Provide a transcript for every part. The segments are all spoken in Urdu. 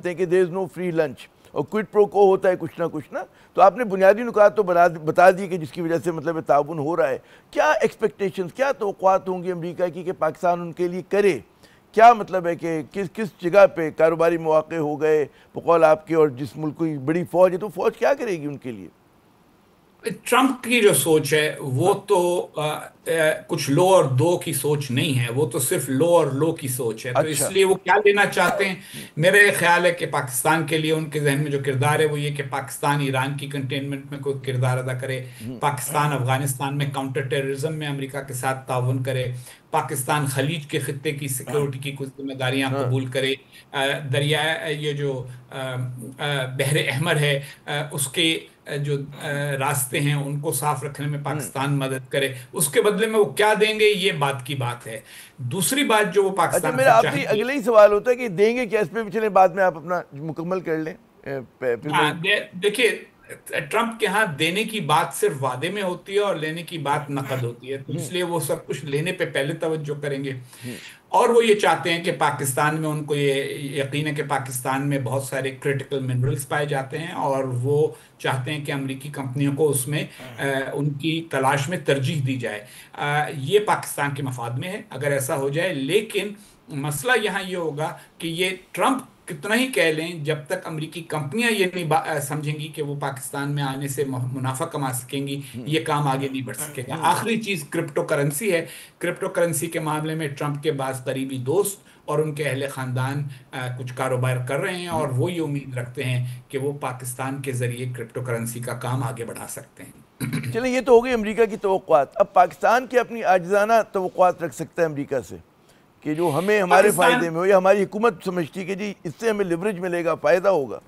کرتے ہیں کہ دیر از نو فری لنچ اور کوئڈ پرو کو ہوتا ہے کچھ نہ تو آپ نے بنیادی نکات تو بتا دی کہ جس کی وجہ سے مطلب تعاون ہو رہا ہے. کیا ایکسپیکٹیشنز، کیا توقعات ہوں گی امریکہ کی کہ پاکستان ان کے لیے کرے؟ کیا مطلب ہے کہ کس جگہ پہ کاروباری مواقع ہو گئے بقول آپ کے، اور جس ملک کی بڑی فوج ہے تو فوج کیا کرے گی ان کے لیے؟ ٹرمپ کی جو سوچ ہے وہ ہاں تو کچھ لو اور دو کی سوچ نہیں ہے، وہ تو صرف لو اور لو کی سوچ ہے. تو اس اچھا. لیے وہ کیا لینا چاہتے ہیں؟ میرا یہ خیال ہے کہ پاکستان کے لیے ان کے ذہن میں جو کردار ہے وہ یہ کہ پاکستان ایران کی کنٹینمنٹ میں کوئی کردار ادا کرے، پاکستان افغانستان میں کاؤنٹر ٹیررزم میں امریکہ کے ساتھ تعاون کرے، پاکستان خلیج کے خطے کی سیکیورٹی کی کچھ ذمہ داریاں ہاں قبول کرے، یہ جو بحر احمر ہے اس کے جو راستے ہیں ان کو صاف رکھنے میں پاکستان مدد کرے. اس کے بدلے میں وہ کیا دیں گے یہ بات کی بات ہے. دوسری بات جو وہ اچھا، پاکستان سے میرا چاہیں آخری گے، اگلا ہی سوال ہوتا ہے کہ دیں گے کیا، اس پہ بھی چلیں بعد میں آپ اپنا مکمل کر لیں پھر میں. ہاں دیکھیے، ٹرمپ کے ہاں دینے کی بات صرف وعدے میں ہوتی ہے اور لینے کی بات نقد ہوتی ہے، تو اس لیے وہ سب کچھ لینے پہ پہلے توجہ کریں گے. اور وہ یہ چاہتے ہیں کہ پاکستان میں، ان کو یہ یقین ہے کہ پاکستان میں بہت سارے کریٹیکل منرلز پائے جاتے ہیں اور وہ چاہتے ہیں کہ امریکی کمپنیوں کو اس میں ان کی تلاش میں ترجیح دی جائے. یہ پاکستان کے مفاد میں ہے اگر ایسا ہو جائے، لیکن مسئلہ یہاں یہ ہوگا کہ یہ ٹرمپ کتنا ہی کہہ لیں، جب تک امریکی کمپنیاں یہ نہیں سمجھیں گی کہ وہ پاکستان میں آنے سے منافع کما سکیں گی، یہ کام آگے نہیں بڑھ سکے گا. آخری چیز کرپٹو کرنسی ہے. کرپٹو کرنسی کے معاملے میں ٹرمپ کے بعض قریبی دوست اور ان کے اہل خاندان کچھ کاروبار کر رہے ہیں اور وہ یہ امید رکھتے ہیں کہ وہ پاکستان کے ذریعے کرپٹو کرنسی کا کام آگے بڑھا سکتے ہیں. چلیں، یہ تو ہو گئی امریکہ کی توقعات. اب پاکستان کی اپنی عاجزانہ توقعات رکھ سکتا ہے امریکہ سے کہ جو ہمیں ہمارے پاکستان فائدے میں ہو، یا ہماری حکومت سمجھتی ہے کہ جی اس سے ہمیں لیوریج ملے گا، فائدہ ہوگا.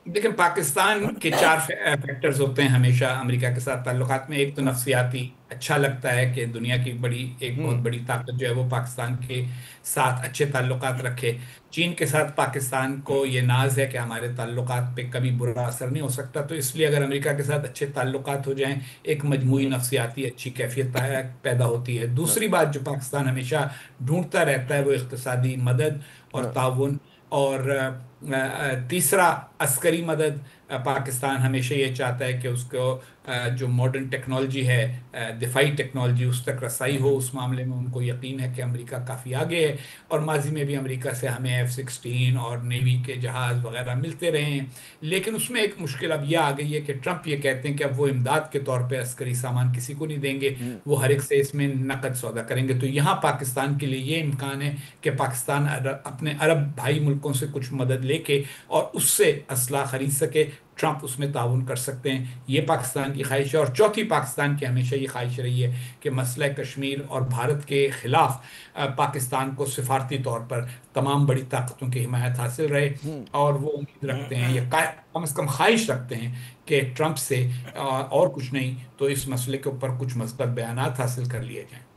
دیکھیں، پاکستان کے چار فیکٹرز ہوتے ہیں ہمیشہ امریکہ کے ساتھ تعلقات میں. ایک تو نفسیاتی، اچھا لگتا ہے کہ دنیا کی ایک بہت بڑی طاقت جو ہے وہ پاکستان کے ساتھ اچھے تعلقات رکھے. چین کے ساتھ پاکستان کو یہ ناز ہے کہ ہمارے تعلقات پہ کبھی برا اثر نہیں ہو سکتا، تو اس لیے اگر امریکہ کے ساتھ اچھے تعلقات ہو جائیں ایک مجموعی نفسیاتی اچھی کیفیت پیدا ہوتی ہے. دوسری بات جو پاکستان ہمیشہ ڈھونڈتا رہتا ہے وہ اقتصادی مدد اور تعاون. اور تیسرا عسکری مدد. پاکستان ہمیشہ یہ چاہتا ہے کہ اس کو جو ماڈرن ٹیکنالوجی ہے، دفاعی ٹیکنالوجی، اس تک رسائی ہو. اس معاملے میں ان کو یقین ہے کہ امریکہ کافی آگے ہے اور ماضی میں بھی امریکہ سے ہمیں F-16 اور نیوی کے جہاز وغیرہ ملتے رہے ہیں. لیکن اس میں ایک مشکل اب یہ آ گئی ہے کہ ٹرمپ یہ کہتے ہیں کہ اب وہ امداد کے طور پہ عسکری سامان کسی کو نہیں دیں گے، وہ ہر ایک سے اس میں نقد سودا کریں گے. تو یہاں پاکستان کے لیے یہ امکان ہے کہ پاکستان اپنے عرب بھائی ملکوں سے کچھ مدد لے کے اور اس سے اسلحہ خرید سکے. ٹرمپ اس میں تعاون کر سکتے ہیں. یہ پاکستان کی خواہش ہے. اور چوتھی، پاکستان کی ہمیشہ یہ خواہش رہی ہے کہ مسئلہ کشمیر اور بھارت کے خلاف پاکستان کو سفارتی طور پر تمام بڑی طاقتوں کی حمایت حاصل رہے. اور وہ امید رکھتے ہیں، یا کم از کم خواہش رکھتے ہیں کہ ٹرمپ سے اور کچھ نہیں تو اس مسئلے کے اوپر کچھ مثبت بیانات حاصل کر لیے جائیں.